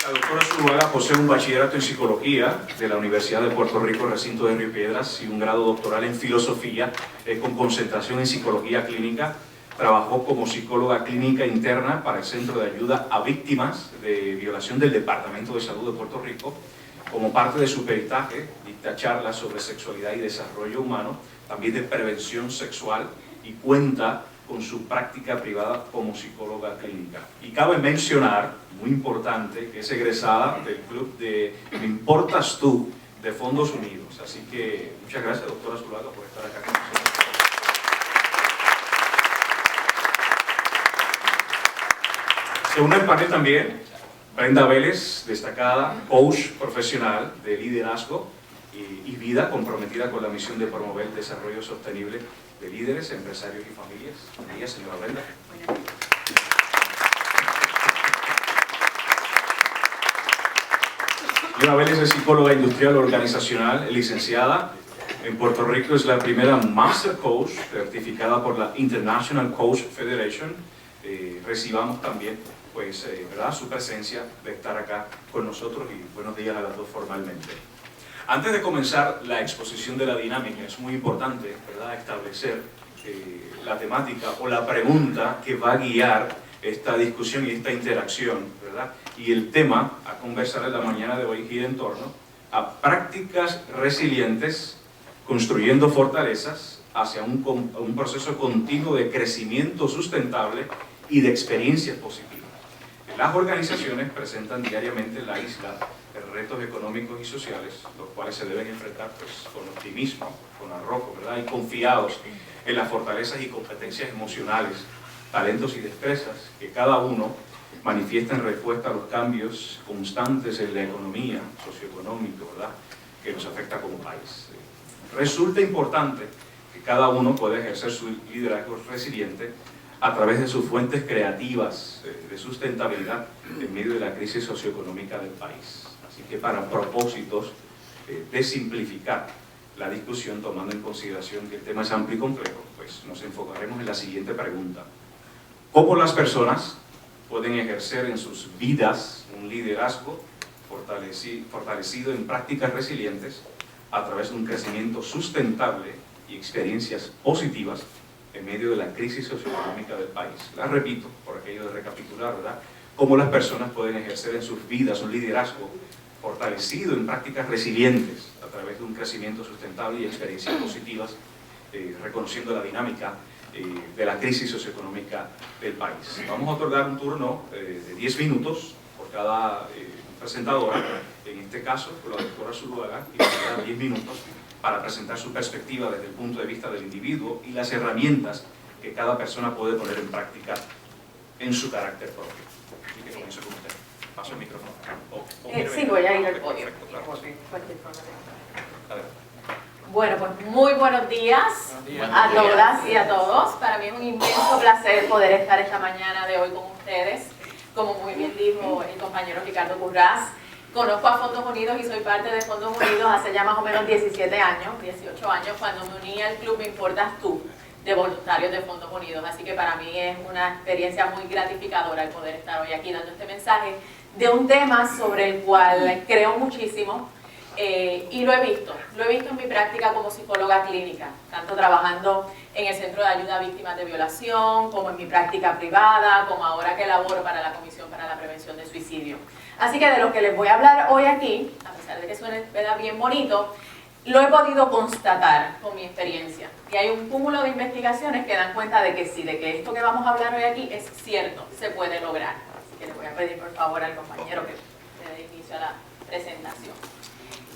La doctora Zuluaga posee un bachillerato en psicología de la Universidad de Puerto Rico, recinto de Río Piedras, y un grado doctoral en filosofía con concentración en psicología clínica. Trabajó como psicóloga clínica interna para el Centro de Ayuda a Víctimas de Violación del Departamento de Salud de Puerto Rico. Como parte de su peritaje, dicta charlas sobre sexualidad y desarrollo humano, también de prevención sexual, y cuenta con su práctica privada como psicóloga clínica. Y cabe mencionar, muy importante, que es egresada del club de Me Importas Tú de Fondos Unidos. Así que muchas gracias, doctora Zuluaga, por estar acá con nosotros. Se une al panel también Brenda Vélez, destacada coach profesional de liderazgo y vida, comprometida con la misión de promover el desarrollo sostenible de líderes, empresarios y familias. Buenos días, señora Brenda. Señora Vélez es psicóloga industrial organizacional, licenciada. En Puerto Rico es la primera Master Coach certificada por la International Coach Federation. Recibamos también ¿verdad?, su presencia de estar acá con nosotros, y buenos días a las dos formalmente. Antes de comenzar la exposición de la dinámica, es muy importante, ¿verdad?, establecer la temática o la pregunta que va a guiar esta discusión y esta interacción, ¿verdad? Y el tema a conversar en la mañana de hoy gira en torno a prácticas resilientes, construyendo fortalezas hacia un proceso continuo de crecimiento sustentable y de experiencias positivas. Las organizaciones presentan diariamente en la isla retos económicos y sociales, los cuales se deben enfrentar con optimismo, con arrojo, ¿verdad?, y confiados en las fortalezas y competencias emocionales, talentos y destrezas que cada uno manifiesta en respuesta a los cambios constantes en la economía socioeconómica, ¿verdad?, que nos afecta como país. Resulta importante que cada uno pueda ejercer su liderazgo resiliente a través de sus fuentes creativas de sustentabilidad en medio de la crisis socioeconómica del país. Así que para propósitos de simplificar la discusión, tomando en consideración que el tema es amplio y complejo, pues nos enfocaremos en la siguiente pregunta: ¿cómo las personas pueden ejercer en sus vidas un liderazgo fortalecido en prácticas resilientes a través de un crecimiento sustentable y experiencias positivas en medio de la crisis socioeconómica del país? La repito, por aquello de recapitular, ¿verdad? Cómo las personas pueden ejercer en sus vidas un liderazgo fortalecido en prácticas resilientes a través de un crecimiento sustentable y experiencias positivas, reconociendo la dinámica de la crisis socioeconómica del país. Vamos a otorgar un turno de 10 minutos por cada presentadora, en este caso por la doctora Zuluaga, y tendrá 10 minutos para presentar su perspectiva desde el punto de vista del individuo y las herramientas que cada persona puede poner en práctica en su carácter propio. Así que comienzo con usted. Paso el micrófono. Sí, voy a ir al podio. Perfecto, claro. Bueno, pues muy buenos días a todas y a todos. Para mí es un inmenso placer poder estar esta mañana de hoy con ustedes. Como muy bien dijo el compañero Ricardo Currás, conozco a Fondos Unidos y soy parte de Fondos Unidos hace ya más o menos 18 años, cuando me uní al Club Me Importas Tú, de voluntarios de Fondos Unidos. Así que para mí es una experiencia muy gratificadora el poder estar hoy aquí dando este mensaje de un tema sobre el cual creo muchísimo y lo he visto en mi práctica como psicóloga clínica, tanto trabajando en el Centro de Ayuda a Víctimas de Violación, como en mi práctica privada, como ahora que laboro para la Comisión para la Prevención del Suicidio. Así que de lo que les voy a hablar hoy aquí, a pesar de que suene bien bonito, lo he podido constatar con mi experiencia. Y hay un cúmulo de investigaciones que dan cuenta de que sí, de que esto que vamos a hablar hoy aquí es cierto, se puede lograr. Así que le voy a pedir por favor al compañero que dé inicio a la presentación.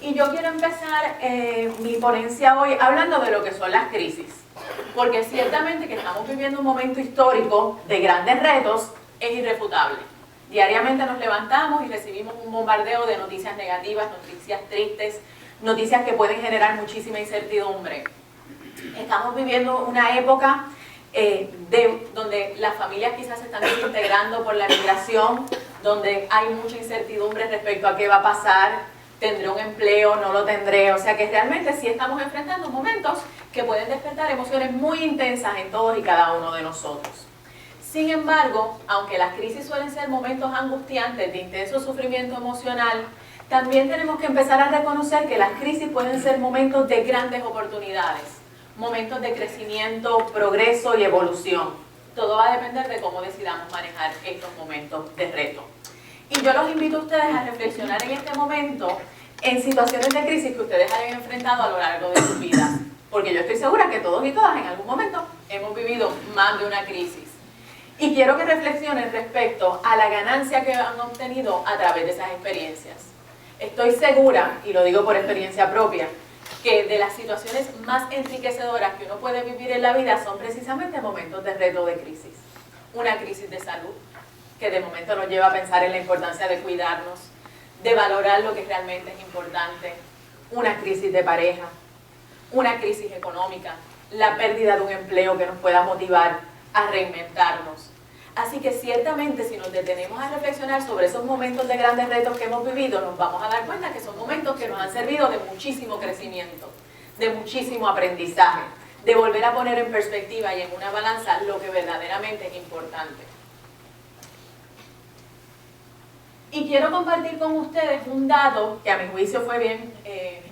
Y yo quiero empezar mi ponencia hoy hablando de lo que son las crisis. Porque ciertamente que estamos viviendo un momento histórico de grandes retos es irrefutable. Diariamente nos levantamos y recibimos un bombardeo de noticias negativas, noticias tristes, noticias que pueden generar muchísima incertidumbre. Estamos viviendo una época donde las familias quizás se están desintegrando por la migración, donde hay mucha incertidumbre respecto a qué va a pasar, tendré un empleo, no lo tendré, o sea que realmente sí estamos enfrentando momentos que pueden despertar emociones muy intensas en todos y cada uno de nosotros. Sin embargo, aunque las crisis suelen ser momentos angustiantes de intenso sufrimiento emocional, también tenemos que empezar a reconocer que las crisis pueden ser momentos de grandes oportunidades, momentos de crecimiento, progreso y evolución. Todo va a depender de cómo decidamos manejar estos momentos de reto. Y yo los invito a ustedes a reflexionar en este momento en situaciones de crisis que ustedes hayan enfrentado a lo largo de sus vidas. Porque yo estoy segura que todos y todas en algún momento hemos vivido más de una crisis. Y quiero que reflexionen respecto a la ganancia que han obtenido a través de esas experiencias. Estoy segura, y lo digo por experiencia propia, que de las situaciones más enriquecedoras que uno puede vivir en la vida son precisamente momentos de reto de crisis. Una crisis de salud, que de momento nos lleva a pensar en la importancia de cuidarnos, de valorar lo que realmente es importante. Una crisis de pareja, una crisis económica, la pérdida de un empleo que nos pueda motivar a reinventarnos. Así que ciertamente si nos detenemos a reflexionar sobre esos momentos de grandes retos que hemos vivido, nos vamos a dar cuenta que son momentos que nos han servido de muchísimo crecimiento, de muchísimo aprendizaje, de volver a poner en perspectiva y en una balanza lo que verdaderamente es importante. Y quiero compartir con ustedes un dato que a mi juicio fue bien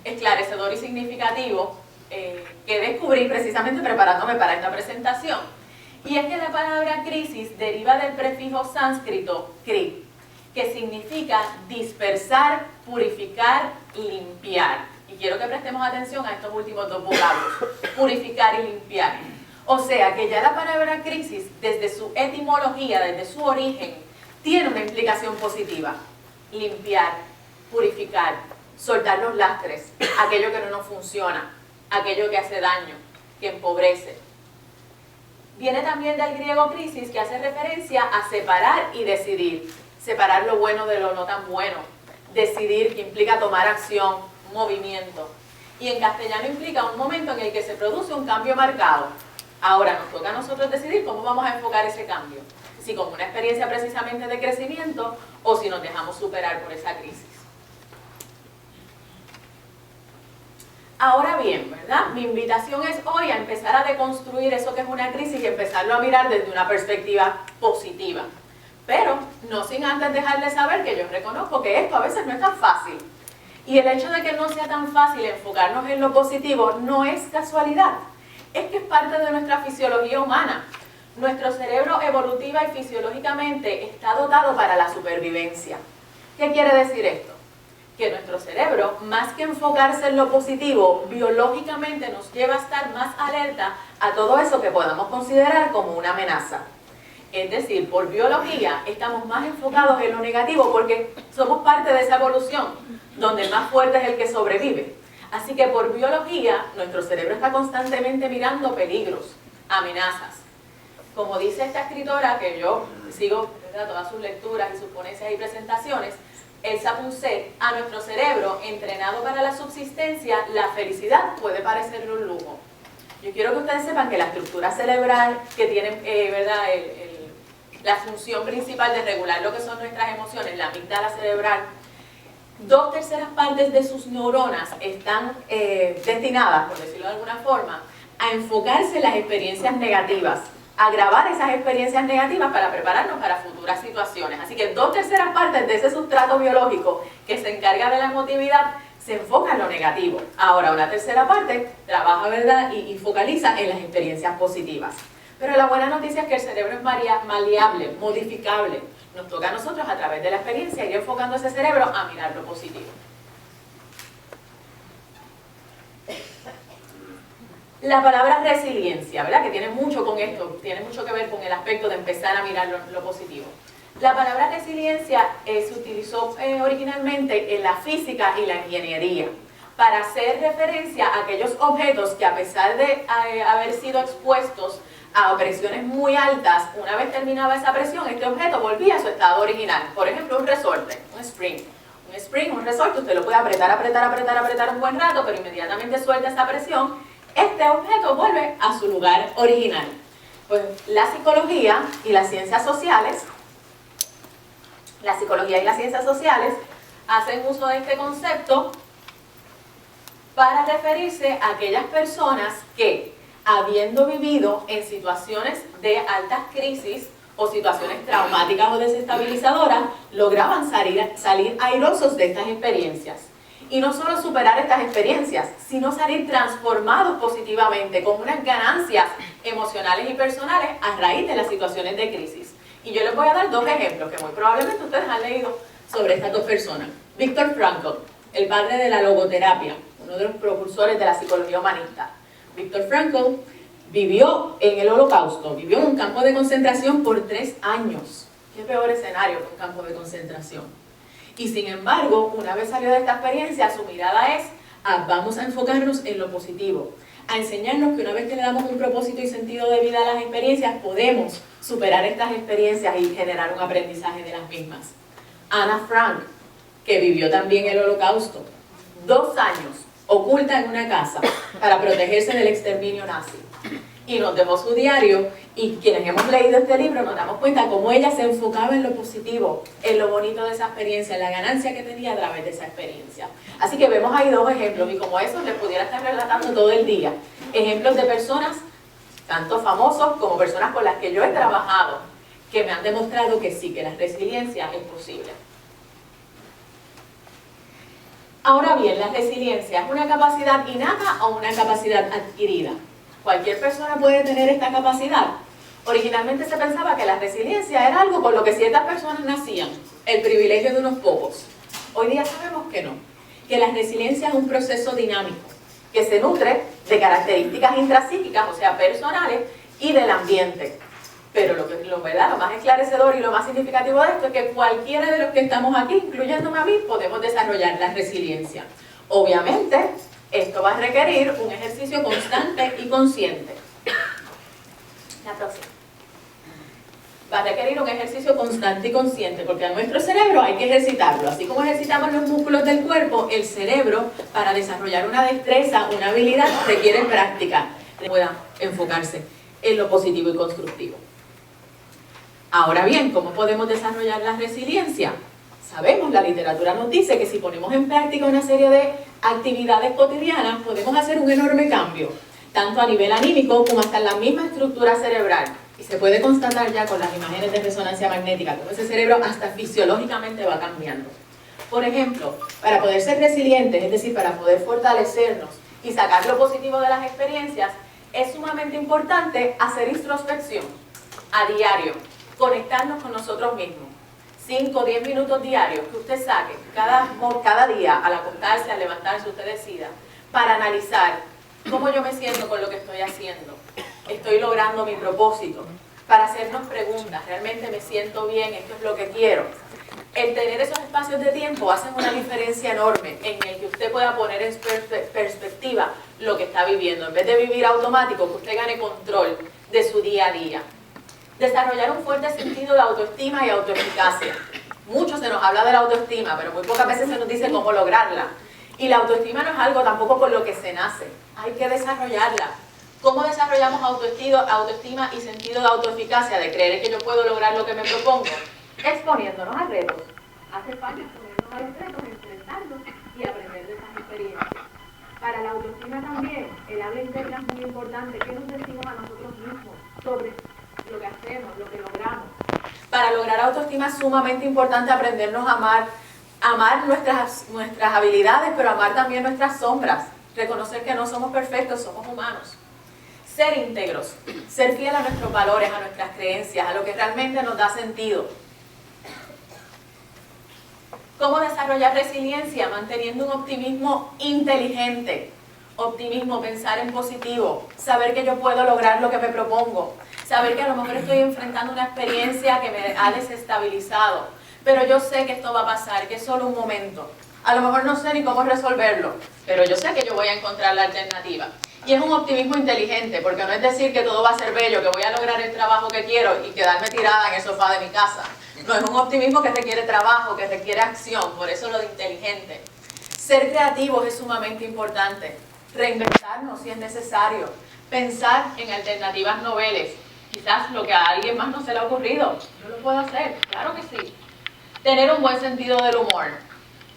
esclarecedor y significativo, que descubrí precisamente preparándome para esta presentación. Y es que la palabra crisis deriva del prefijo sánscrito kri, que significa dispersar, purificar, limpiar. Y quiero que prestemos atención a estos últimos dos vocablos, purificar y limpiar. O sea que ya la palabra crisis, desde su etimología, desde su origen, tiene una implicación positiva. Limpiar, purificar, soltar los lastres, aquello que no nos funciona, aquello que hace daño, que empobrece. Viene también del griego crisis, que hace referencia a separar y decidir. Separar lo bueno de lo no tan bueno. Decidir, que implica tomar acción, movimiento. Y en castellano implica un momento en el que se produce un cambio marcado. Ahora nos toca a nosotros decidir cómo vamos a enfocar ese cambio. Si como una experiencia precisamente de crecimiento o si nos dejamos superar por esa crisis. Ahora bien, ¿verdad? Mi invitación es hoy a empezar a deconstruir eso que es una crisis y empezarlo a mirar desde una perspectiva positiva. Pero no sin antes dejarles saber que yo reconozco que esto a veces no es tan fácil. Y el hecho de que no sea tan fácil enfocarnos en lo positivo no es casualidad. Es que es parte de nuestra fisiología humana. Nuestro cerebro evolutiva y fisiológicamente está dotado para la supervivencia. ¿Qué quiere decir esto? Que nuestro cerebro, más que enfocarse en lo positivo, biológicamente nos lleva a estar más alerta a todo eso que podamos considerar como una amenaza. Es decir, por biología estamos más enfocados en lo negativo porque somos parte de esa evolución, donde el más fuerte es el que sobrevive. Así que por biología, nuestro cerebro está constantemente mirando peligros, amenazas. Como dice esta escritora, que yo sigo, ¿verdad?, todas sus lecturas y sus ponencias y presentaciones, Elsa Punset, a nuestro cerebro, entrenado para la subsistencia, la felicidad puede parecerle un lujo. Yo quiero que ustedes sepan que la estructura cerebral, que tiene ¿verdad?, la función principal de regular lo que son nuestras emociones, la amígdala cerebral, 2/3 partes de sus neuronas están destinadas, por decirlo de alguna forma, a enfocarse en las experiencias negativas, a grabar esas experiencias negativas para prepararnos para futuras situaciones. Así que 2/3 partes de ese sustrato biológico que se encarga de la emotividad se enfoca en lo negativo. Ahora, una 1/3 parte trabaja, ¿verdad?, y focaliza en las experiencias positivas. Pero la buena noticia es que el cerebro es maleable, modificable. Nos toca a nosotros, a través de la experiencia, ir enfocando ese cerebro a mirar lo positivo. La palabra resiliencia, ¿verdad?, que tiene mucho con esto, tiene mucho que ver con el aspecto de empezar a mirar lo positivo. La palabra resiliencia se utilizó originalmente en la física y la ingeniería para hacer referencia a aquellos objetos que, a pesar de haber sido expuestos a presiones muy altas, una vez terminaba esa presión, este objeto volvía a su estado original. Por ejemplo, un resorte, un spring. Un resorte, usted lo puede apretar un buen rato, pero inmediatamente suelta esa presión, este objeto vuelve a su lugar original. Pues la psicología y las ciencias sociales, hacen uso de este concepto para referirse a aquellas personas que, habiendo vivido en situaciones de altas crisis o situaciones traumáticas o desestabilizadoras, lograban salir airosos de estas experiencias. Y no solo superar estas experiencias, sino salir transformados positivamente, con unas ganancias emocionales y personales a raíz de las situaciones de crisis. Y yo les voy a dar dos ejemplos que muy probablemente ustedes han leído sobre estas dos personas. Viktor Frankl, el padre de la logoterapia, uno de los propulsores de la psicología humanista. Viktor Frankl vivió en el Holocausto, vivió en un campo de concentración por 3 años. ¿Qué peor escenario que un campo de concentración? Y sin embargo, una vez salió de esta experiencia, su mirada es, vamos a enfocarnos en lo positivo, a enseñarnos que una vez que le damos un propósito y sentido de vida a las experiencias, podemos superar estas experiencias y generar un aprendizaje de las mismas. Ana Frank, que vivió también el Holocausto, 2 años oculta en una casa para protegerse del exterminio nazi. Y nos dejó su diario, y quienes hemos leído este libro nos damos cuenta cómo ella se enfocaba en lo positivo, en lo bonito de esa experiencia, en la ganancia que tenía a través de esa experiencia. Así que vemos ahí 2 ejemplos, y como esos les pudiera estar relatando todo el día. Ejemplos de personas, tanto famosos como personas con las que yo he trabajado, que me han demostrado que sí, que la resiliencia es posible. Ahora bien, la resiliencia ¿es una capacidad innata o una capacidad adquirida? ¿Cualquier persona puede tener esta capacidad? Originalmente se pensaba que la resiliencia era algo con lo que ciertas personas nacían, el privilegio de unos pocos. Hoy día sabemos que no, que la resiliencia es un proceso dinámico, que se nutre de características intrapsíquicas, o sea, personales, y del ambiente. Pero lo más esclarecedor y lo más significativo de esto es que cualquiera de los que estamos aquí, incluyéndome a mí, podemos desarrollar la resiliencia. Obviamente, esto va a requerir un ejercicio constante y consciente. La próxima. Va a requerir un ejercicio constante y consciente, porque a nuestro cerebro hay que ejercitarlo. Así como ejercitamos los músculos del cuerpo, el cerebro, para desarrollar una destreza, una habilidad, requiere práctica. Pueda enfocarse en lo positivo y constructivo. Ahora bien, ¿cómo podemos desarrollar la resiliencia? Sabemos, la literatura nos dice que si ponemos en práctica una serie de actividades cotidianas, podemos hacer un enorme cambio, tanto a nivel anímico como hasta en la misma estructura cerebral. Y se puede constatar ya con las imágenes de resonancia magnética cómo ese cerebro hasta fisiológicamente va cambiando. Por ejemplo, para poder ser resilientes, es decir, para poder fortalecernos y sacar lo positivo de las experiencias, es sumamente importante hacer introspección a diario, conectarnos con nosotros mismos. 5 o 10 minutos diarios que usted saque cada día, al acostarse, al levantarse, usted decida, para analizar cómo yo me siento con lo que estoy haciendo. Estoy logrando mi propósito. Para hacernos preguntas, ¿realmente me siento bien? ¿Esto es lo que quiero? El tener esos espacios de tiempo hacen una diferencia enorme en el que usted pueda poner en perspectiva lo que está viviendo. En vez de vivir automático, que usted gane control de su día a día. Desarrollar un fuerte sentido de autoestima y autoeficacia. Mucho se nos habla de la autoestima, pero muy pocas veces se nos dice cómo lograrla. Y la autoestima no es algo tampoco con lo que se nace, hay que desarrollarla. ¿Cómo desarrollamos autoestima y sentido de autoeficacia, de creer que yo puedo lograr lo que me propongo? Exponiéndonos a retos. Hace falta exponernos a los retos, enfrentarlos y aprender de esas experiencias. Para la autoestima también, el habla interna es muy importante. ¿Qué nos decimos a nosotros mismos sobre lo que hacemos, lo que logramos? Para lograr autoestima es sumamente importante aprendernos a amar nuestras habilidades, pero amar también nuestras sombras. Reconocer que no somos perfectos, somos humanos. Ser íntegros, ser fiel a nuestros valores, a nuestras creencias, a lo que realmente nos da sentido. ¿Cómo desarrollar resiliencia? Manteniendo un optimismo inteligente. Optimismo, pensar en positivo, saber que yo puedo lograr lo que me propongo, saber que a lo mejor estoy enfrentando una experiencia que me ha desestabilizado, pero yo sé que esto va a pasar, que es solo un momento. A lo mejor no sé ni cómo resolverlo, pero yo sé que yo voy a encontrar la alternativa. Y es un optimismo inteligente, porque no es decir que todo va a ser bello, que voy a lograr el trabajo que quiero y quedarme tirada en el sofá de mi casa. No, es un optimismo que requiere trabajo, que requiere acción, por eso lo de inteligente. Ser creativos es sumamente importante. Reinventarnos si es necesario. Pensar en alternativas noveles. Quizás lo que a alguien más no se le ha ocurrido. Yo lo puedo hacer, claro que sí. Tener un buen sentido del humor.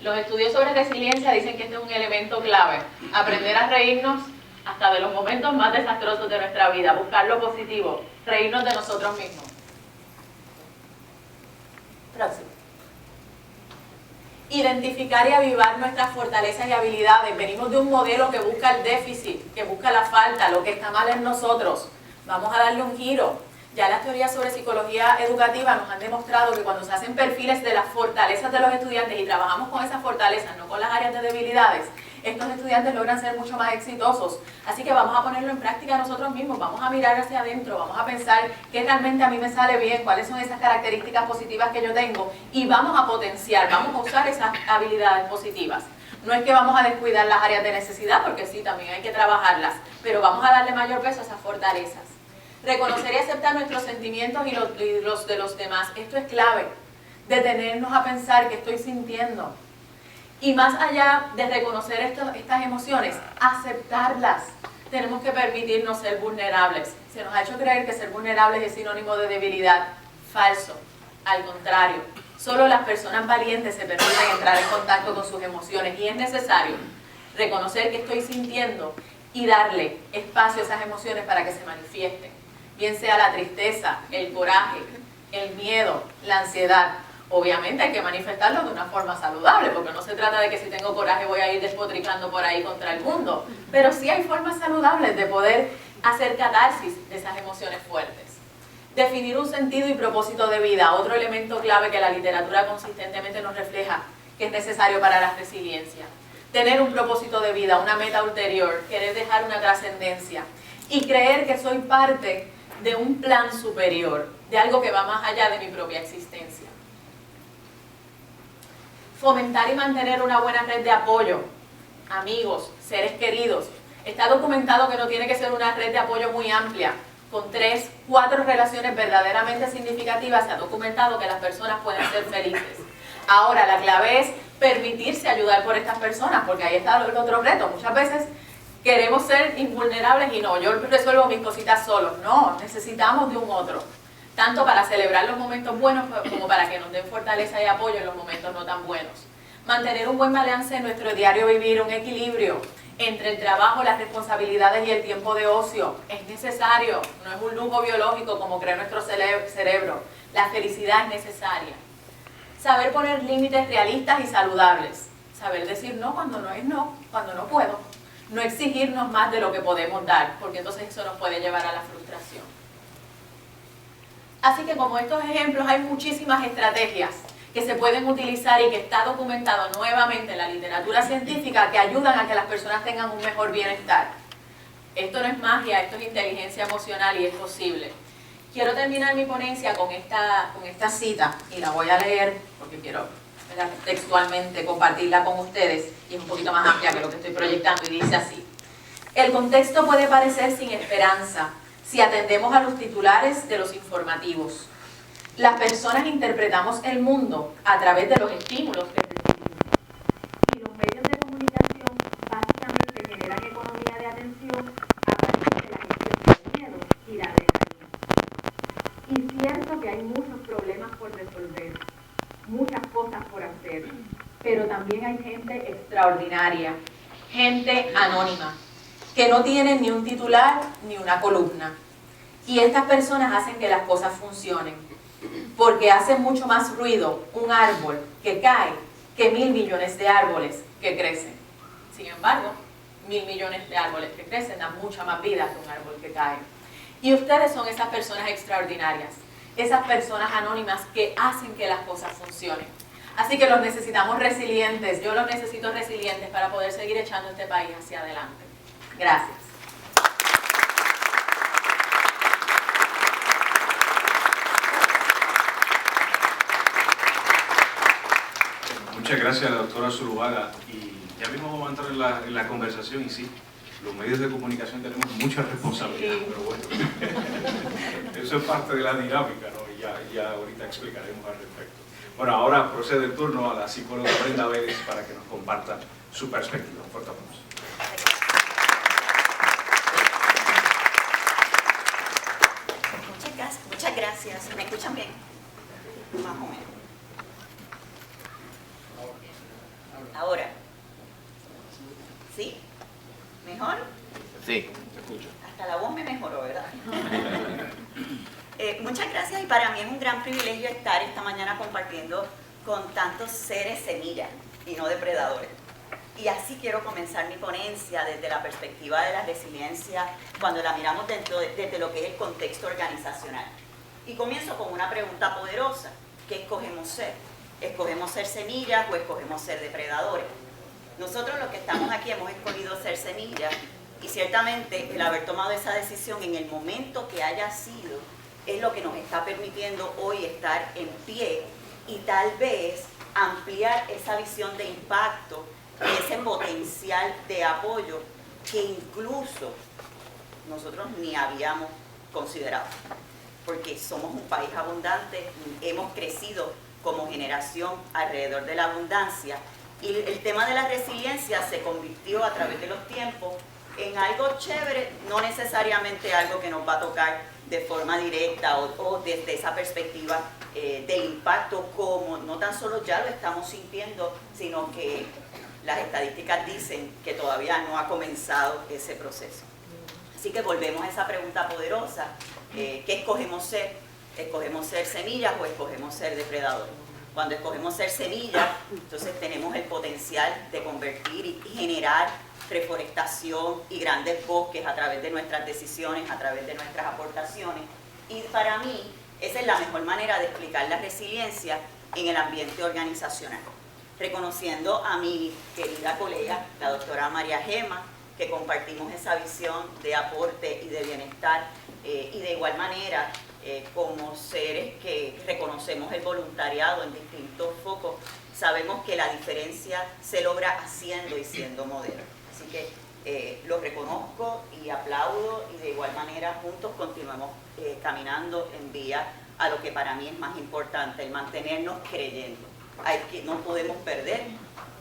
Los estudios sobre resiliencia dicen que este es un elemento clave. Aprender a reírnos hasta de los momentos más desastrosos de nuestra vida. Buscar lo positivo. Reírnos de nosotros mismos. Próximo. Identificar y avivar nuestras fortalezas y habilidades. Venimos de un modelo que busca el déficit, que busca la falta, lo que está mal en nosotros. Vamos a darle un giro. Ya las teorías sobre psicología educativa nos han demostrado que cuando se hacen perfiles de las fortalezas de los estudiantes y trabajamos con esas fortalezas, no con las áreas de debilidades, estos estudiantes logran ser mucho más exitosos. Así que vamos a ponerlo en práctica nosotros mismos, vamos a mirar hacia adentro, vamos a pensar qué realmente a mí me sale bien, cuáles son esas características positivas que yo tengo y vamos a potenciar, vamos a usar esas habilidades positivas. No es que vamos a descuidar las áreas de necesidad, porque sí, también hay que trabajarlas, pero vamos a darle mayor peso a esas fortalezas. Reconocer y aceptar nuestros sentimientos y los de los demás. Esto es clave. Detenernos a pensar qué estoy sintiendo. Y más allá de reconocer estas emociones, aceptarlas. Tenemos que permitirnos ser vulnerables. Se nos ha hecho creer que ser vulnerables es sinónimo de debilidad. Falso. Al contrario. Solo las personas valientes se permiten entrar en contacto con sus emociones. Y es necesario reconocer qué estoy sintiendo y darle espacio a esas emociones para que se manifiesten. Bien sea la tristeza, el coraje, el miedo, la ansiedad. Obviamente hay que manifestarlo de una forma saludable, porque no se trata de que si tengo coraje voy a ir despotricando por ahí contra el mundo. Pero sí hay formas saludables de poder hacer catarsis de esas emociones fuertes. Definir un sentido y propósito de vida, otro elemento clave que la literatura consistentemente nos refleja que es necesario para la resiliencia. Tener un propósito de vida, una meta ulterior, querer dejar una trascendencia y creer que soy parte de un plan superior, de algo que va más allá de mi propia existencia. Fomentar y mantener una buena red de apoyo, amigos, seres queridos. Está documentado que no tiene que ser una red de apoyo muy amplia. Con 3, 4 relaciones verdaderamente significativas se ha documentado que las personas pueden ser felices. Ahora, la clave es permitirse ayudar por estas personas, porque ahí está el otro reto. Muchas veces queremos ser invulnerables y no, yo resuelvo mis cositas solos. No, necesitamos de un otro. Tanto para celebrar los momentos buenos como para que nos den fortaleza y apoyo en los momentos no tan buenos. Mantener un buen balance en nuestro diario vivir, un equilibrio entre el trabajo, las responsabilidades y el tiempo de ocio. Es necesario, no es un lujo biológico como cree nuestro cerebro. La felicidad es necesaria. Saber poner límites realistas y saludables. Saber decir no cuando no es no, cuando no puedo. No exigirnos más de lo que podemos dar, porque entonces eso nos puede llevar a la frustración. Así que como estos ejemplos hay muchísimas estrategias que se pueden utilizar y que está documentado nuevamente en la literatura científica que ayudan a que las personas tengan un mejor bienestar. Esto no es magia, esto es inteligencia emocional y es posible. Quiero terminar mi ponencia con esta cita y la voy a leer porque quiero textualmente compartirla con ustedes y es un poquito más amplia que lo que estoy proyectando y dice así: el contexto puede parecer sin esperanza si atendemos a los titulares de los informativos. Las personas interpretamos el mundo a través de los estímulos que recibimos. Y los medios de comunicación básicamente generan economía de atención a partir de la gestión del miedo y la adrenalina. Y cierto que hay muchos problemas por resolver, muchas cosas por hacer, pero también hay gente extraordinaria, gente anónima, que no tienen ni un titular ni una columna. Y estas personas hacen que las cosas funcionen, porque hace mucho más ruido un árbol que cae que 1.000 millones de árboles que crecen. Sin embargo, 1.000 millones de árboles que crecen dan mucha más vida que un árbol que cae. Y ustedes son esas personas extraordinarias, esas personas anónimas que hacen que las cosas funcionen. Así que los necesitamos resilientes, yo los necesito resilientes para poder seguir echando este país hacia adelante. Gracias. Muchas gracias a la doctora Zuluaga y ya mismo vamos a entrar en la conversación y sí, los medios de comunicación tenemos mucha responsabilidad, sí. Pero bueno, eso es parte de la dinámica, ¿no? Y ya ahorita explicaremos al respecto. Bueno, ahora procede el turno a la psicóloga Brenda Vélez para que nos comparta su perspectiva. Un fuerte aplauso. Muchas gracias. ¿Me escuchan bien? Más o menos. Ahora. ¿Sí? ¿Mejor? Sí, te escucho. Hasta la voz me mejoró, ¿verdad? Muchas gracias, y para mí es un gran privilegio estar esta mañana compartiendo con tantos seres semillas y no depredadores. Y así quiero comenzar mi ponencia desde la perspectiva de la resiliencia cuando la miramos desde lo que es el contexto organizacional. Y comienzo con una pregunta poderosa: ¿qué escogemos ser? ¿Escogemos ser semillas o escogemos ser depredadores? Nosotros los que estamos aquí hemos escogido ser semillas, y ciertamente el haber tomado esa decisión en el momento que haya sido es lo que nos está permitiendo hoy estar en pie y tal vez ampliar esa visión de impacto y ese potencial de apoyo que incluso nosotros ni habíamos considerado, porque somos un país abundante, hemos crecido como generación alrededor de la abundancia, y el tema de la resiliencia se convirtió a través de los tiempos en algo chévere, no necesariamente algo que nos va a tocar de forma directa o desde esa perspectiva del impacto, como no tan solo ya lo estamos sintiendo, sino que las estadísticas dicen que todavía no ha comenzado ese proceso. Así que volvemos a esa pregunta poderosa: ¿qué escogemos ser? ¿Escogemos ser semillas o escogemos ser depredadores? Cuando escogemos ser semillas, entonces tenemos el potencial de convertir y generar reforestación y grandes bosques a través de nuestras decisiones, a través de nuestras aportaciones. Y para mí, esa es la mejor manera de explicar la resiliencia en el ambiente organizacional. Reconociendo a mi querida colega, la doctora María Gema, que compartimos esa visión de aporte y de bienestar, y de igual manera, como seres que reconocemos el voluntariado en distintos focos, sabemos que la diferencia se logra haciendo y siendo modelo. Así que lo reconozco y aplaudo, y de igual manera juntos continuemos caminando en vía a lo que para mí es más importante: el mantenernos creyendo. No podemos perder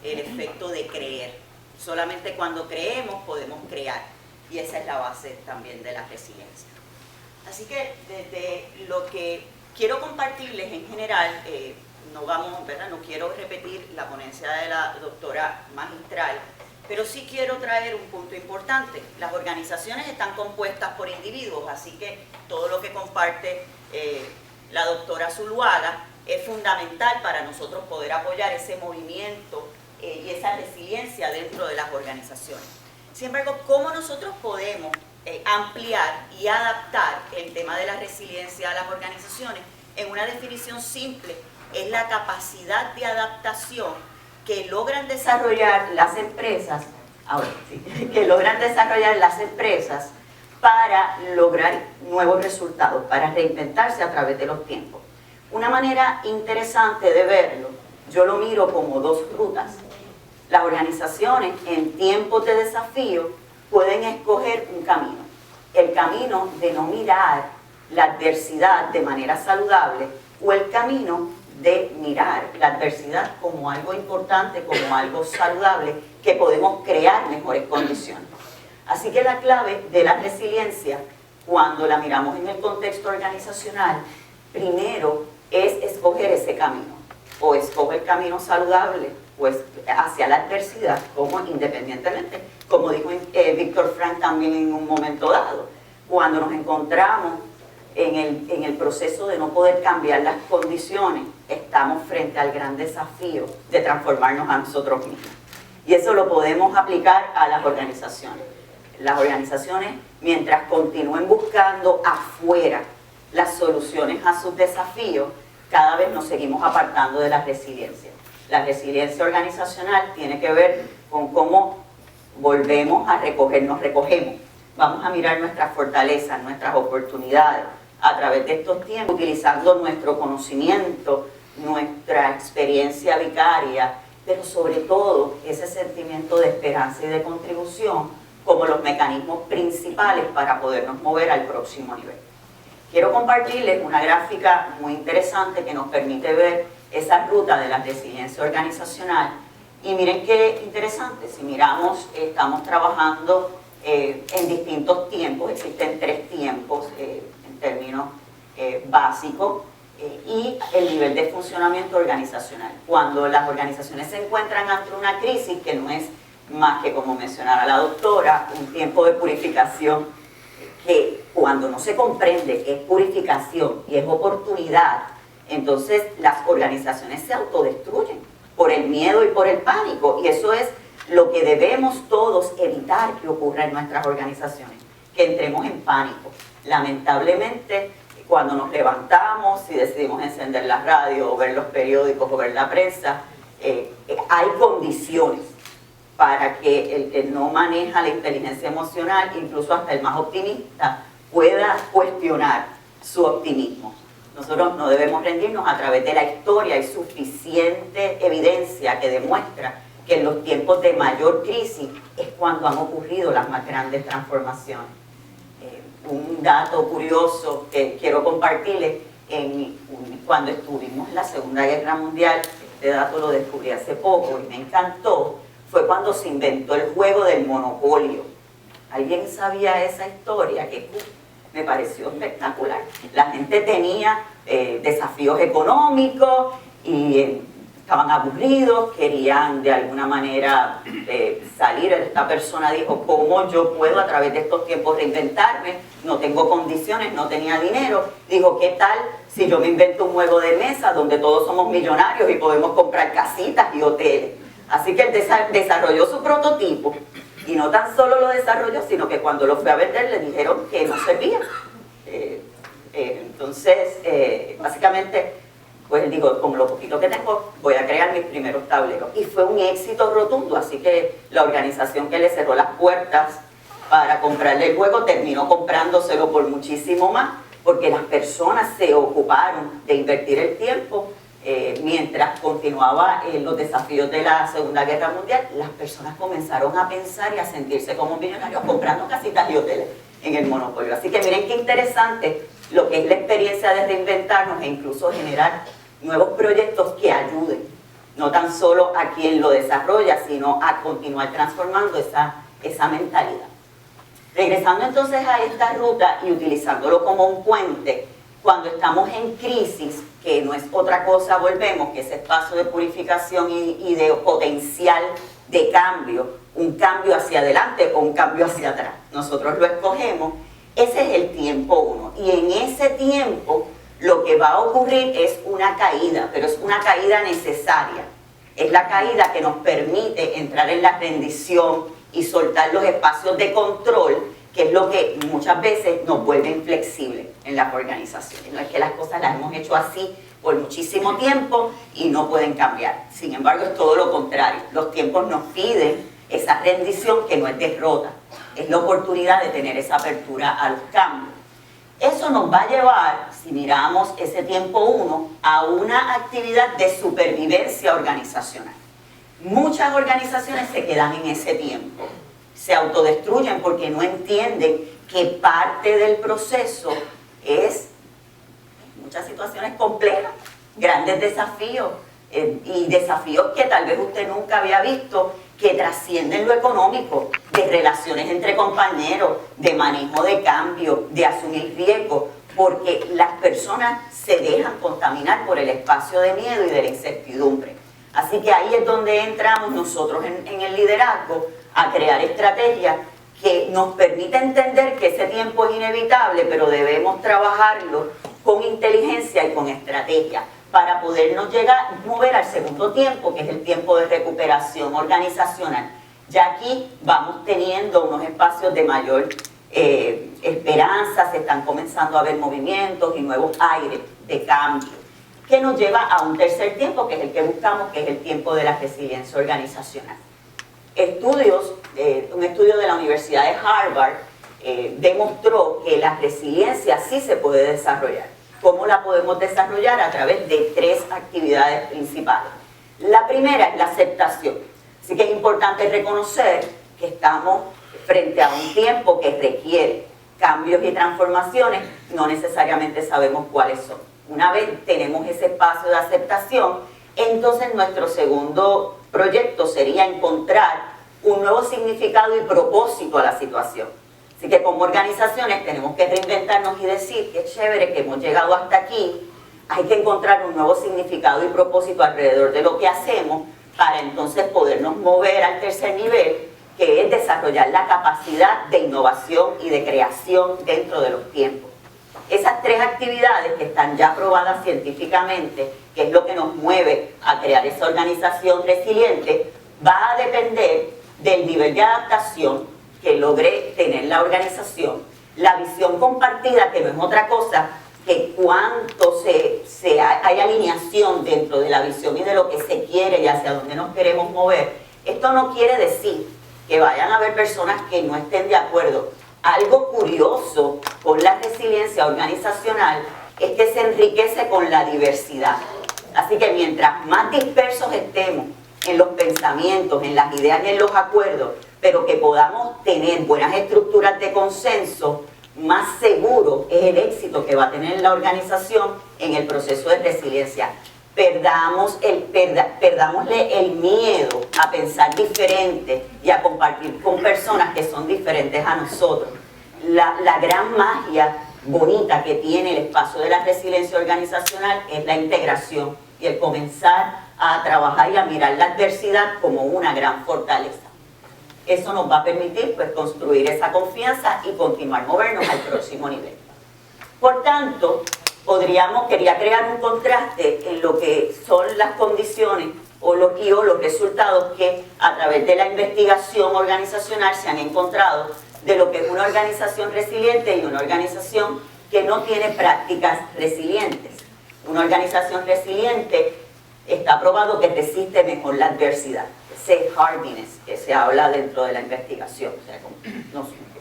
el efecto de creer. Solamente cuando creemos podemos crear, y esa es la base también de la resiliencia. Así que desde lo que quiero compartirles en general, no quiero repetir la ponencia de la doctora magistral, pero sí quiero traer un punto importante. Las organizaciones están compuestas por individuos, así que todo lo que comparte la doctora Zuluaga es fundamental para nosotros poder apoyar ese movimiento y esa resiliencia dentro de las organizaciones. Sin embargo, ¿cómo nosotros podemos ampliar y adaptar el tema de la resiliencia a las organizaciones? En una definición simple, es la capacidad de adaptación que logran desarrollar las empresas, para lograr nuevos resultados, para reinventarse a través de los tiempos. Una manera interesante de verlo, yo lo miro como dos rutas. Las organizaciones en tiempos de desafío pueden escoger un camino. El camino de no mirar la adversidad de manera saludable, o el camino de mirar la adversidad como algo importante, como algo saludable, que podemos crear mejores condiciones. Así que la clave de la resiliencia, cuando la miramos en el contexto organizacional, primero es escoger ese camino. O escoge el camino saludable, pues hacia la adversidad, como independientemente, como dijo Víctor Frank también en un momento dado, cuando nos encontramos en el proceso de no poder cambiar las condiciones, estamos frente al gran desafío de transformarnos a nosotros mismos. Y eso lo podemos aplicar a las organizaciones. Las organizaciones, mientras continúen buscando afuera las soluciones a sus desafíos, cada vez nos seguimos apartando de la resiliencia. La resiliencia organizacional tiene que ver con cómo volvemos a nos recogemos. Vamos a mirar nuestras fortalezas, nuestras oportunidades a través de estos tiempos, utilizando nuestro conocimiento, nuestra experiencia vicaria, pero sobre todo ese sentimiento de esperanza y de contribución como los mecanismos principales para podernos mover al próximo nivel. Quiero compartirles una gráfica muy interesante que nos permite ver esa ruta de la resiliencia organizacional. Y miren qué interesante, si miramos, estamos trabajando en distintos tiempos, existen 3 tiempos en términos básicos, y el nivel de funcionamiento organizacional. Cuando las organizaciones se encuentran ante una crisis, que no es más que, como mencionaba la doctora, un tiempo de purificación que cuando no se comprende que es purificación y es oportunidad, entonces las organizaciones se autodestruyen por el miedo y por el pánico, y eso es lo que debemos todos evitar que ocurra en nuestras organizaciones, que entremos en pánico. Lamentablemente, cuando nos levantamos y decidimos encender la radio o ver los periódicos o ver la prensa, hay condiciones para que el que no maneja la inteligencia emocional, incluso hasta el más optimista, pueda cuestionar su optimismo. Nosotros no debemos rendirnos. A través de la historia hay suficiente evidencia que demuestra que en los tiempos de mayor crisis es cuando han ocurrido las más grandes transformaciones. Un dato curioso que quiero compartirles, cuando estuvimos en la Segunda Guerra Mundial, este dato lo descubrí hace poco y me encantó, fue cuando se inventó el juego del monopolio. ¿Alguien sabía esa historia? Que me pareció espectacular. La gente tenía desafíos económicos y estaban aburridos, querían de alguna manera salir. Esta persona dijo, ¿cómo yo puedo a través de estos tiempos reinventarme? No tengo condiciones, no tenía dinero. Dijo, ¿qué tal si yo me invento un juego de mesa donde todos somos millonarios y podemos comprar casitas y hoteles? Así que él desarrolló su prototipo, y no tan solo lo desarrolló, sino que cuando lo fue a vender le dijeron que no servía. Entonces, básicamente, pues digo, con lo poquito que tengo, voy a crear mis primeros tableros. Y fue un éxito rotundo, así que la organización que le cerró las puertas para comprarle el juego terminó comprándoselo por muchísimo más, porque las personas se ocuparon de invertir el tiempo. Mientras continuaba los desafíos de la Segunda Guerra Mundial, las personas comenzaron a pensar y a sentirse como millonarios comprando casitas y hoteles en el monopolio. Así que miren qué interesante lo que es la experiencia de reinventarnos e incluso generar nuevos proyectos que ayuden, no tan solo a quien lo desarrolla, sino a continuar transformando esa mentalidad. Regresando entonces a esta ruta y utilizándolo como un puente, cuando estamos en crisis, que no es otra cosa, volvemos, que ese espacio de purificación y de potencial de cambio, un cambio hacia adelante o un cambio hacia atrás. Nosotros lo escogemos, ese es el tiempo 1. Y en ese tiempo lo que va a ocurrir es una caída, pero es una caída necesaria. Es la caída que nos permite entrar en la rendición y soltar los espacios de control, que es lo que muchas veces nos vuelve inflexibles en las organizaciones. No es que las cosas las hemos hecho así por muchísimo tiempo y no pueden cambiar. Sin embargo, es todo lo contrario. Los tiempos nos piden esa rendición, que no es derrota, es la oportunidad de tener esa apertura a los cambios. Eso nos va a llevar, si miramos ese tiempo 1, a una actividad de supervivencia organizacional. Muchas organizaciones se quedan en ese tiempo, se autodestruyen porque no entienden que parte del proceso es muchas situaciones complejas, grandes desafíos y desafíos que tal vez usted nunca había visto, que trascienden lo económico, de relaciones entre compañeros, de manejo de cambio, de asumir riesgos, porque las personas se dejan contaminar por el espacio de miedo y de la incertidumbre. Así que ahí es donde entramos nosotros en el liderazgo, a crear estrategias que nos permiten entender que ese tiempo es inevitable, pero debemos trabajarlo con inteligencia y con estrategia para podernos mover al segundo tiempo, que es el tiempo de recuperación organizacional. Ya aquí vamos teniendo unos espacios de mayor esperanza, se están comenzando a ver movimientos y nuevos aires de cambio, que nos lleva a un tercer tiempo, que es el que buscamos, que es el tiempo de la resiliencia organizacional. Un estudio de la Universidad de Harvard demostró que la resiliencia sí se puede desarrollar. ¿Cómo la podemos desarrollar? A través de 3 actividades principales. La primera es la aceptación. Así que es importante reconocer que estamos frente a un tiempo que requiere cambios y transformaciones, no necesariamente sabemos cuáles son. Una vez tenemos ese espacio de aceptación, entonces nuestro segundo proyecto sería encontrar un nuevo significado y propósito a la situación. Así que como organizaciones tenemos que reinventarnos y decir que es chévere que hemos llegado hasta aquí, hay que encontrar un nuevo significado y propósito alrededor de lo que hacemos para entonces podernos mover al tercer nivel, que es desarrollar la capacidad de innovación y de creación dentro de los tiempos. Esas 3 actividades que están ya probadas científicamente, que es lo que nos mueve a crear esa organización resiliente, va a depender del nivel de adaptación que logre tener la organización, la visión compartida, que no es otra cosa que cuánto hay alineación dentro de la visión y de lo que se quiere y hacia dónde nos queremos mover. Esto no quiere decir que vayan a haber personas que no estén de acuerdo. Algo curioso con la resiliencia organizacional es que se enriquece con la diversidad. Así que mientras más dispersos estemos en los pensamientos, en las ideas y en los acuerdos, pero que podamos tener buenas estructuras de consenso, más seguro es el éxito que va a tener la organización en el proceso de resiliencia. Perdámosle el miedo a pensar diferente y a compartir con personas que son diferentes a nosotros. La gran magia bonita que tiene el espacio de la resiliencia organizacional es la integración y el comenzar a trabajar y a mirar la adversidad como una gran fortaleza. Eso nos va a permitir pues, construir esa confianza y continuar movernos al próximo nivel. Por tanto, quería crear un contraste en lo que son las condiciones o los resultados que a través de la investigación organizacional se han encontrado de lo que es una organización resiliente y una organización que no tiene prácticas resilientes. Una organización resiliente está probado que resiste mejor la adversidad, ese hardiness que se habla dentro de la investigación. O sea,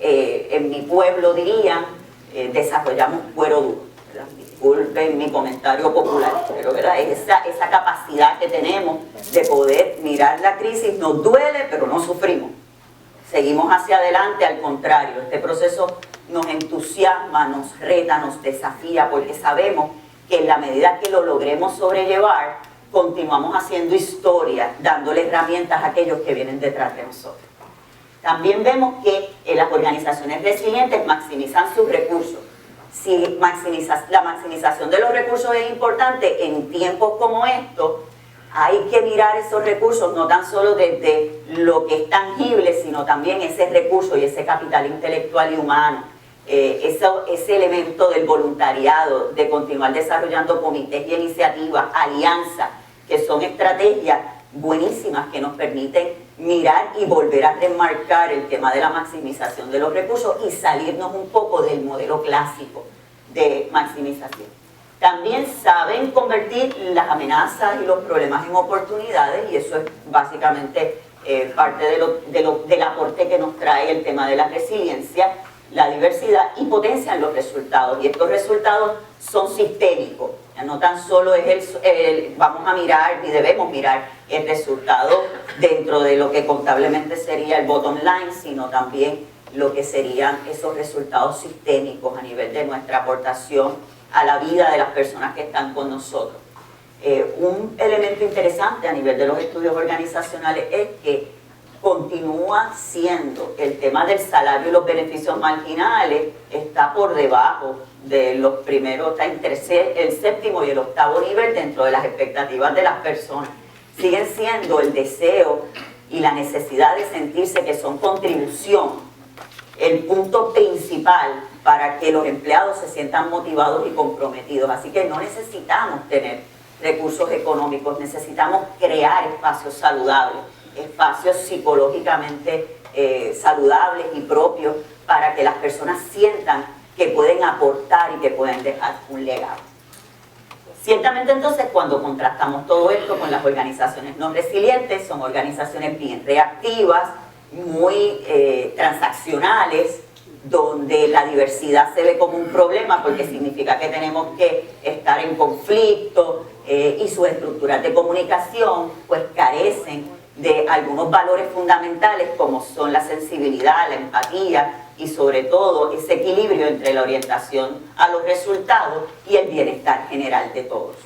en mi pueblo dirían, desarrollamos cuero duro. Disculpen mi comentario popular, pero ¿verdad? Esa capacidad que tenemos de poder mirar la crisis nos duele, pero no sufrimos. Seguimos hacia adelante, al contrario, este proceso nos entusiasma, nos reta, nos desafía, porque sabemos que en la medida que lo logremos sobrellevar, continuamos haciendo historia, dándole herramientas a aquellos que vienen detrás de nosotros. También vemos que las organizaciones resilientes maximizan sus recursos. Si la maximización de los recursos es importante en tiempos como estos, hay que mirar esos recursos no tan solo desde lo que es tangible, sino también ese recurso y ese capital intelectual y humano, ese elemento del voluntariado, de continuar desarrollando comités y iniciativas, alianzas, que son estrategias buenísimas que nos permiten mirar y volver a remarcar el tema de la maximización de los recursos y salirnos un poco del modelo clásico de maximización. También saben convertir las amenazas y los problemas en oportunidades, y eso es básicamente parte del aporte que nos trae el tema de la resiliencia, la diversidad, y potencian los resultados. Y estos resultados son sistémicos. No tan solo es vamos a mirar y debemos mirar el resultado dentro de lo que contablemente sería el bottom line, sino también lo que serían esos resultados sistémicos a nivel de nuestra aportación a la vida de las personas que están con nosotros. Un elemento interesante a nivel de los estudios organizacionales es que continúa siendo el tema del salario y los beneficios marginales, está por debajo de los primeros, está entre el séptimo y el octavo nivel dentro de las expectativas de las personas. Siguen siendo el deseo y la necesidad de sentirse que son contribución el punto principal para que los empleados se sientan motivados y comprometidos. Así que no necesitamos tener recursos económicos, necesitamos crear espacios saludables, espacios psicológicamente saludables y propios para que las personas sientan que pueden aportar y que pueden dejar un legado. Ciertamente entonces cuando contrastamos todo esto con las organizaciones no resilientes, son organizaciones bien reactivas, muy transaccionales, donde la diversidad se ve como un problema porque significa que tenemos que estar en conflicto y sus estructuras de comunicación pues carecen de algunos valores fundamentales como son la sensibilidad, la empatía y sobre todo ese equilibrio entre la orientación a los resultados y el bienestar general de todos.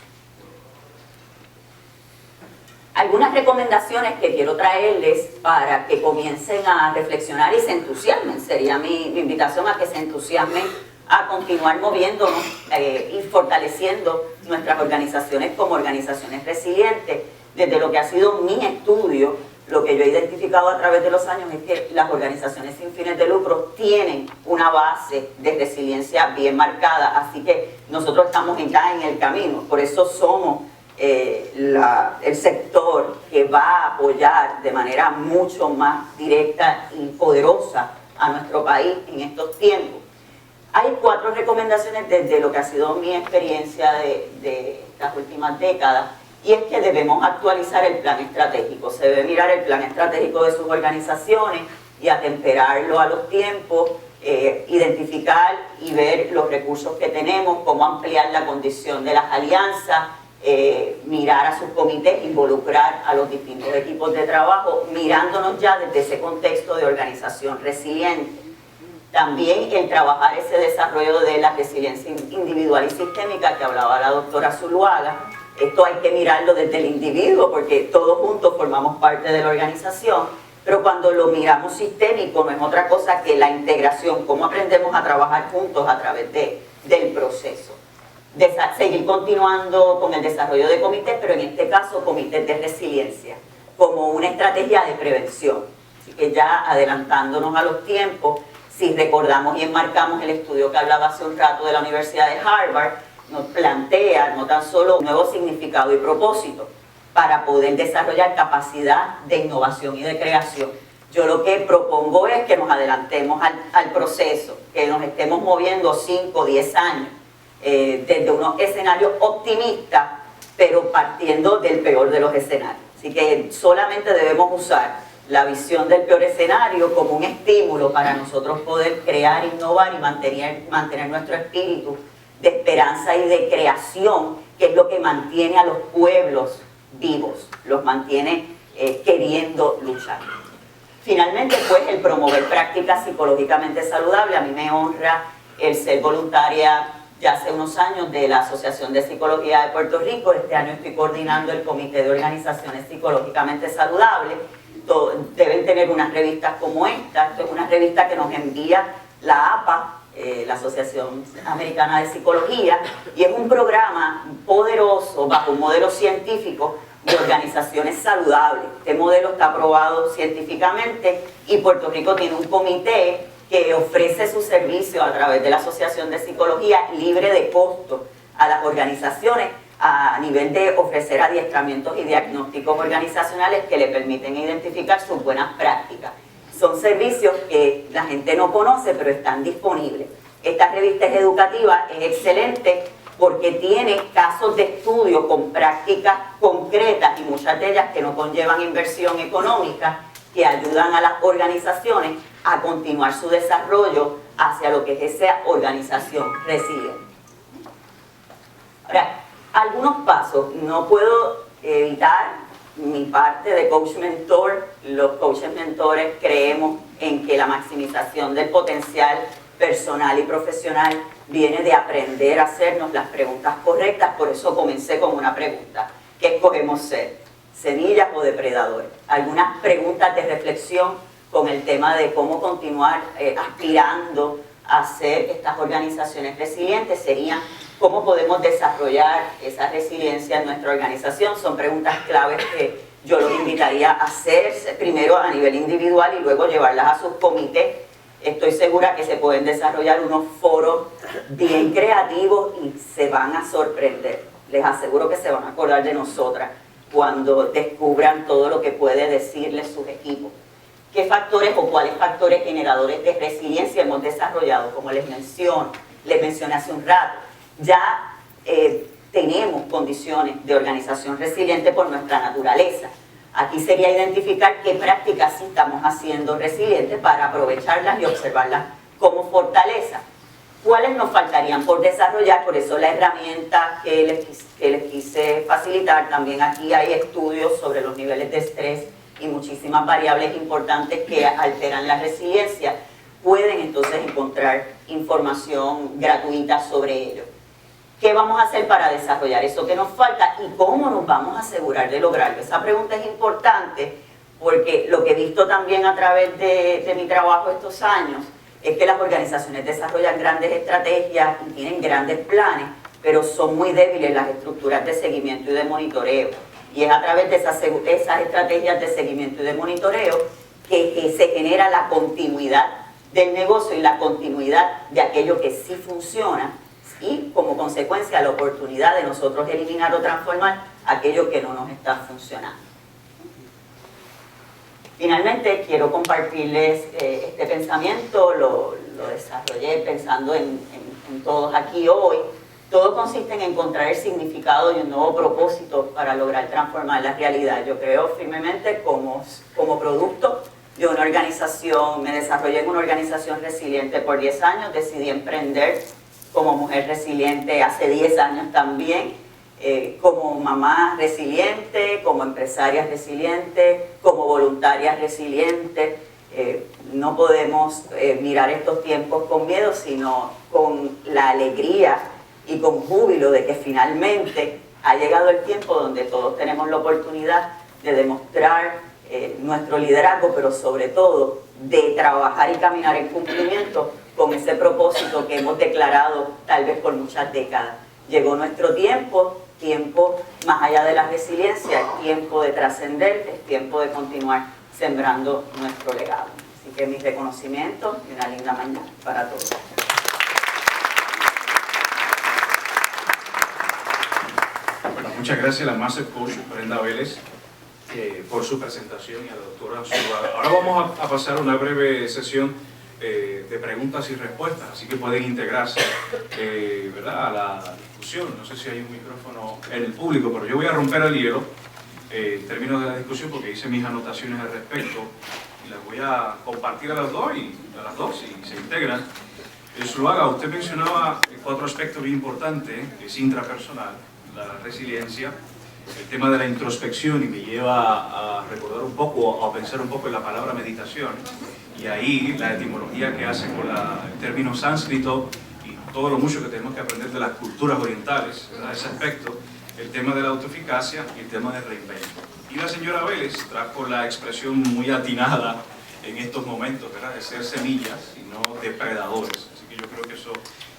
Algunas recomendaciones que quiero traerles para que comiencen a reflexionar y se entusiasmen. Sería mi invitación a que se entusiasmen a continuar moviéndonos y fortaleciendo nuestras organizaciones como organizaciones resilientes. Desde lo que ha sido mi estudio, lo que yo he identificado a través de los años es que las organizaciones sin fines de lucro tienen una base de resiliencia bien marcada, así que nosotros estamos ya en el camino, por eso somos el sector que va a apoyar de manera mucho más directa y poderosa a nuestro país en estos tiempos. Hay 4 recomendaciones desde lo que ha sido mi experiencia de las últimas décadas, y es que debemos actualizar el plan estratégico. Se debe mirar el plan estratégico de sus organizaciones y atemperarlo a los tiempos, identificar y ver los recursos que tenemos, cómo ampliar la condición de las alianzas, mirar a sus comités, involucrar a los distintos equipos de trabajo, mirándonos ya desde ese contexto de organización resiliente. También el trabajar ese desarrollo de la resiliencia individual y sistémica que hablaba la doctora Zuluaga. Esto hay que mirarlo desde el individuo porque todos juntos formamos parte de la organización, pero cuando lo miramos sistémico no es otra cosa que la integración, cómo aprendemos a trabajar juntos a través del proceso. Seguir continuando con el desarrollo de comités, pero en este caso comités de resiliencia, como una estrategia de prevención. Así que ya adelantándonos a los tiempos, si recordamos y enmarcamos el estudio que hablaba hace un rato de la Universidad de Harvard, nos plantea no tan solo un nuevo significado y propósito para poder desarrollar capacidad de innovación y de creación. Yo lo que propongo es que nos adelantemos al proceso, que nos estemos moviendo 5 o 10 años desde unos escenarios optimistas, pero partiendo del peor de los escenarios. Así que solamente debemos usar la visión del peor escenario como un estímulo para nosotros poder crear, innovar y mantener nuestro espíritu de esperanza y de creación, que es lo que mantiene a los pueblos vivos, los mantiene queriendo luchar. Finalmente, pues, el promover prácticas psicológicamente saludables. A mí me honra el ser voluntaria ya hace unos años de la Asociación de Psicología de Puerto Rico. Este año estoy coordinando el Comité de Organizaciones Psicológicamente Saludables. Deben tener unas revistas como esta. Esto es una revista que nos envía la APA, la Asociación Americana de Psicología, y es un programa poderoso bajo un modelo científico de organizaciones saludables. Este modelo está aprobado científicamente y Puerto Rico tiene un comité que ofrece su servicio a través de la Asociación de Psicología libre de costo a las organizaciones a nivel de ofrecer adiestramientos y diagnósticos organizacionales que le permiten identificar sus buenas prácticas. Son servicios que la gente no conoce, pero están disponibles. Esta revista es educativa, es excelente porque tiene casos de estudio con prácticas concretas y muchas de ellas que no conllevan inversión económica, que ayudan a las organizaciones a continuar su desarrollo hacia lo que es esa organización resiliente. Ahora, algunos pasos, no puedo evitar mi parte de coach mentor. Los coaches mentores creemos en que la maximización del potencial personal y profesional viene de aprender a hacernos las preguntas correctas. Por eso comencé con una pregunta: ¿qué escogemos ser? ¿Semillas o depredadores? Algunas preguntas de reflexión con el tema de cómo continuar aspirando a ser estas organizaciones resilientes serían: ¿cómo podemos desarrollar esa resiliencia en nuestra organización? Son preguntas claves que yo los invitaría a hacer primero a nivel individual y luego llevarlas a sus comités. Estoy segura que se pueden desarrollar unos foros bien creativos y se van a sorprender. Les aseguro que se van a acordar de nosotras cuando descubran todo lo que puede decirles sus equipos. ¿Qué factores o cuáles factores generadores de resiliencia hemos desarrollado? Como les mencioné hace un rato, ya tenemos condiciones de organización resiliente por nuestra naturaleza. Aquí sería identificar qué prácticas sí estamos haciendo resilientes para aprovecharlas y observarlas como fortaleza. ¿Cuáles nos faltarían por desarrollar? Por eso la herramienta que les quise facilitar. También aquí hay estudios sobre los niveles de estrés y muchísimas variables importantes que alteran la resiliencia. Pueden entonces encontrar información gratuita sobre ello. ¿Qué vamos a hacer para desarrollar eso que nos falta y cómo nos vamos a asegurar de lograrlo? Esa pregunta es importante porque lo que he visto también a través de mi trabajo estos años es que las organizaciones desarrollan grandes estrategias y tienen grandes planes, pero son muy débiles las estructuras de seguimiento y de monitoreo. y es a través de esas estrategias de seguimiento y de monitoreo que se genera la continuidad del negocio y la continuidad de aquello que sí funciona, y como consecuencia la oportunidad de nosotros eliminar o transformar aquello que no nos está funcionando. Finalmente quiero compartirles este pensamiento, lo desarrollé pensando en todos aquí hoy. Todo consiste en encontrar el significado y un nuevo propósito para lograr transformar la realidad. Yo creo firmemente como producto de una organización, me desarrollé en una organización resiliente por 10 años, decidí emprender como mujer resiliente hace 10 años también, como mamá resiliente, como empresaria resiliente, como voluntaria resiliente. No podemos mirar estos tiempos con miedo, sino con la alegría y con júbilo de que finalmente ha llegado el tiempo donde todos tenemos la oportunidad de demostrar nuestro liderazgo, pero sobre todo de trabajar y caminar en cumplimiento con ese propósito que hemos declarado tal vez por muchas décadas. Llegó nuestro tiempo, tiempo más allá de la resiliencia, es tiempo de trascender, es tiempo de continuar sembrando nuestro legado. Así que mis reconocimientos y una linda mañana para todos. Bueno, muchas gracias a la Master Coach Brenda Vélez por su presentación y a la doctora Zuluaga. Ahora vamos a pasar una breve sesión de preguntas y respuestas, así que pueden integrarse ¿verdad? A la discusión. No sé si hay un micrófono en el público, pero yo voy a romper el hielo en términos de la discusión porque hice mis anotaciones al respecto y las voy a compartir a las dos y se integran. Zuluaga, usted mencionaba 4 aspectos bien importantes, que es intrapersonal, la resiliencia, el tema de la introspección, y me lleva a recordar un poco, a pensar un poco en la palabra meditación, y ahí la etimología que hace con el término sánscrito y todo lo mucho que tenemos que aprender de las culturas orientales, ¿verdad? Ese aspecto, el tema de la autoeficacia y el tema del reinvento. Y la señora Vélez trajo la expresión muy atinada en estos momentos, ¿verdad? De ser semillas y no depredadores. Así que yo creo que eso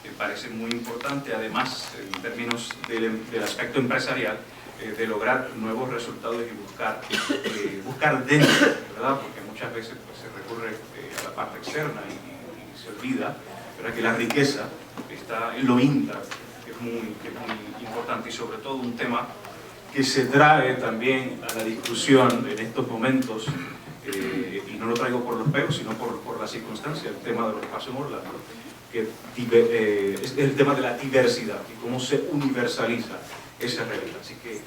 me parece muy importante, además, en términos del aspecto empresarial, de lograr nuevos resultados y buscar dentro, ¿verdad? Porque muchas veces pues, se recurre a la parte externa y se olvida, ¿verdad? Que la riqueza está en lo intra, que es muy importante, y sobre todo un tema que se trae también a la discusión en estos momentos, y no lo traigo por los pelos, sino por la circunstancia, el tema de lo que pasó en Orlando, que es el tema de la diversidad y cómo se universaliza esa realidad. Así que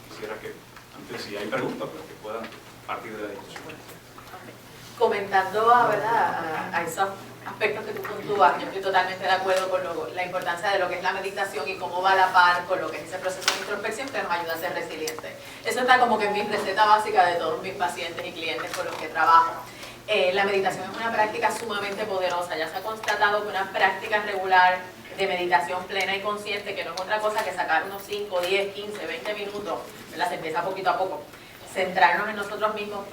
quisiera que, antes si hay preguntas, pues que puedan partir de la discusión. Comentando a esos aspectos que tú puntúas, yo estoy totalmente de acuerdo con la importancia de lo que es la meditación y cómo va a la par con lo que es ese proceso de introspección que nos ayuda a ser resilientes. Eso está como que en mi receta básica de todos mis pacientes y clientes con los que trabajo. La meditación es una práctica sumamente poderosa. Ya se ha constatado que una práctica regular de meditación plena y consciente, que no es otra cosa que sacar unos 5, 10, 15, 20 minutos, ¿verdad? Se empieza poquito a poco. Centrarnos en nosotros mismos,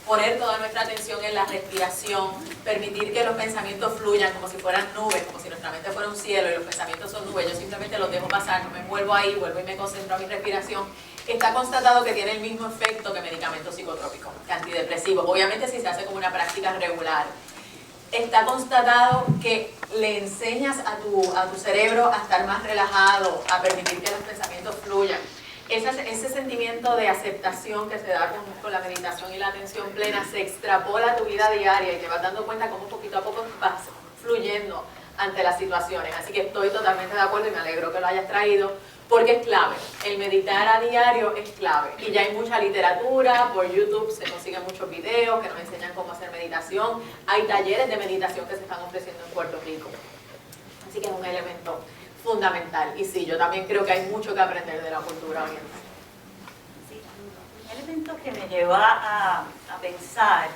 poner toda nuestra atención en la respiración, permitir que los pensamientos fluyan como si fueran nubes, como si nuestra mente fuera un cielo y los pensamientos son nubes. Yo simplemente los dejo pasar, no me envuelvo ahí, vuelvo y me concentro en mi respiración. Está constatado que tiene el mismo efecto que medicamentos psicotrópicos, que antidepresivos. Obviamente si se hace como una práctica regular. Está constatado que le enseñas a tu cerebro a estar más relajado, a permitir que los pensamientos fluyan. Ese sentimiento de aceptación que se da con la meditación y la atención plena se extrapola a tu vida diaria y te vas dando cuenta cómo poquito a poco vas fluyendo ante las situaciones. Así que estoy totalmente de acuerdo y me alegro que lo hayas traído porque es clave. El meditar a diario es clave. Y ya hay mucha literatura, por YouTube se consiguen muchos videos que nos enseñan cómo hacer meditación. Hay talleres de meditación que se están ofreciendo en Puerto Rico. Así que es un elemento fundamental. Y sí, yo también creo que hay mucho que aprender de la cultura oriental. Sí, un elemento que me lleva a pensar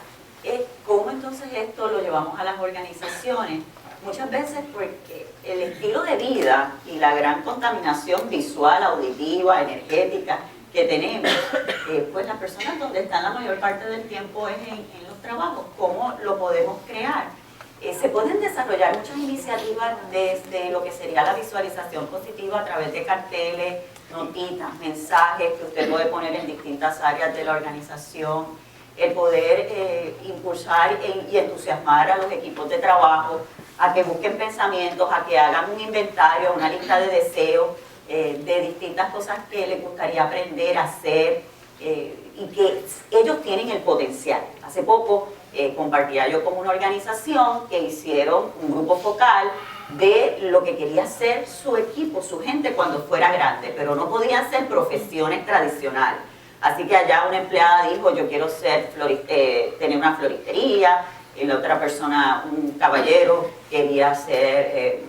es cómo entonces esto lo llevamos a las organizaciones. Muchas veces porque el estilo de vida y la gran contaminación visual, auditiva, energética que tenemos, pues las personas donde están la mayor parte del tiempo es en los trabajos. ¿Cómo lo podemos crear? Se pueden desarrollar muchas iniciativas desde lo que sería la visualización positiva a través de carteles, notitas, mensajes que usted puede poner en distintas áreas de la organización, el poder impulsar y entusiasmar a los equipos de trabajo a que busquen pensamientos, a que hagan un inventario, una lista de deseos de distintas cosas que les gustaría aprender a hacer y que ellos tienen el potencial. Hace poco compartía yo con una organización que hicieron un grupo focal de lo que quería ser su equipo, su gente cuando fuera grande, pero no podían ser profesiones tradicionales. Así que allá una empleada dijo, yo quiero ser tener una floristería, y la otra persona, un caballero, quería ser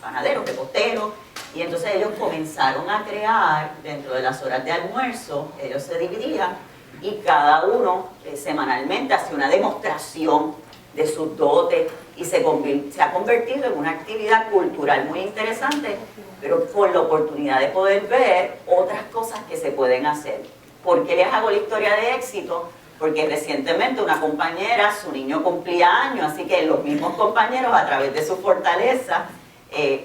panadero, repostero, y entonces ellos comenzaron a crear, dentro de las horas de almuerzo, ellos se dividían, y cada uno semanalmente hacía una demostración de sus dotes, y se ha convertido en una actividad cultural muy interesante, pero con la oportunidad de poder ver otras cosas que se pueden hacer. ¿Por qué les hago la historia de éxito? Porque recientemente una compañera, su niño cumplía años, así que los mismos compañeros, a través de su fortaleza,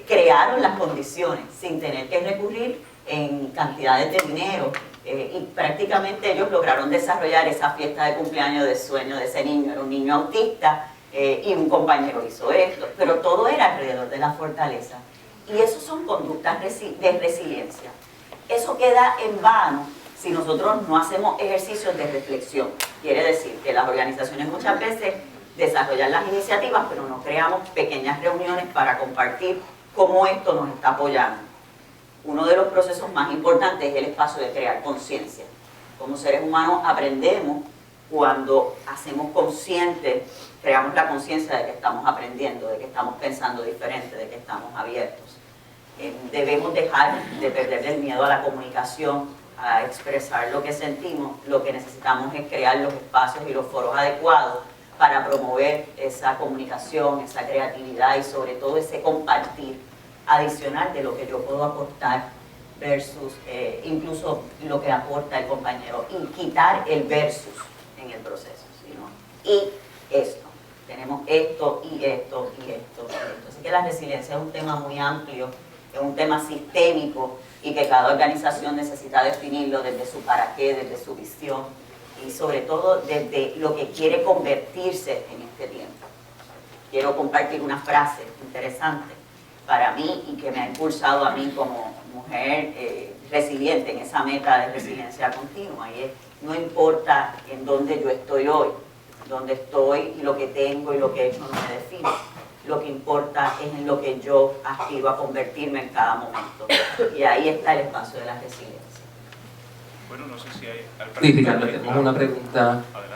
crearon las condiciones sin tener que recurrir en cantidades de dinero. Y prácticamente ellos lograron desarrollar esa fiesta de cumpleaños de sueño de ese niño. Era un niño autista y un compañero hizo esto, pero todo era alrededor de la fortaleza. Y eso son conductas de resiliencia. Eso queda en vano si nosotros no hacemos ejercicios de reflexión. Quiere decir que las organizaciones muchas veces desarrollan las iniciativas, pero no creamos pequeñas reuniones para compartir cómo esto nos está apoyando. Uno de los procesos más importantes es el espacio de crear conciencia. Como seres humanos aprendemos cuando hacemos conscientes, creamos la conciencia de que estamos aprendiendo, de que estamos pensando diferente, de que estamos abiertos. Debemos dejar de perder el miedo a la comunicación, a expresar lo que sentimos. Lo que necesitamos es crear los espacios y los foros adecuados para promover esa comunicación, esa creatividad y sobre todo ese compartir adicional de lo que yo puedo aportar versus incluso lo que aporta el compañero, y quitar el versus en el proceso, ¿sí, no? Y esto, tenemos esto y esto y esto y esto. Así que la resiliencia es un tema muy amplio, es un tema sistémico y que cada organización necesita definirlo desde su para qué, desde su visión y sobre todo desde lo que quiere convertirse en este tiempo. Quiero compartir una frase interesante para mí y que me ha impulsado a mí como mujer resiliente en esa meta de resiliencia continua, y es: no importa en dónde yo estoy hoy, dónde estoy y lo que tengo y lo que he hecho no me define. Lo que importa es en lo que yo aspiro a convertirme en cada momento. Y ahí está el espacio de la resiliencia. Bueno, no sé si hay... Sí, Ricardo, tenemos una pregunta. Adelante.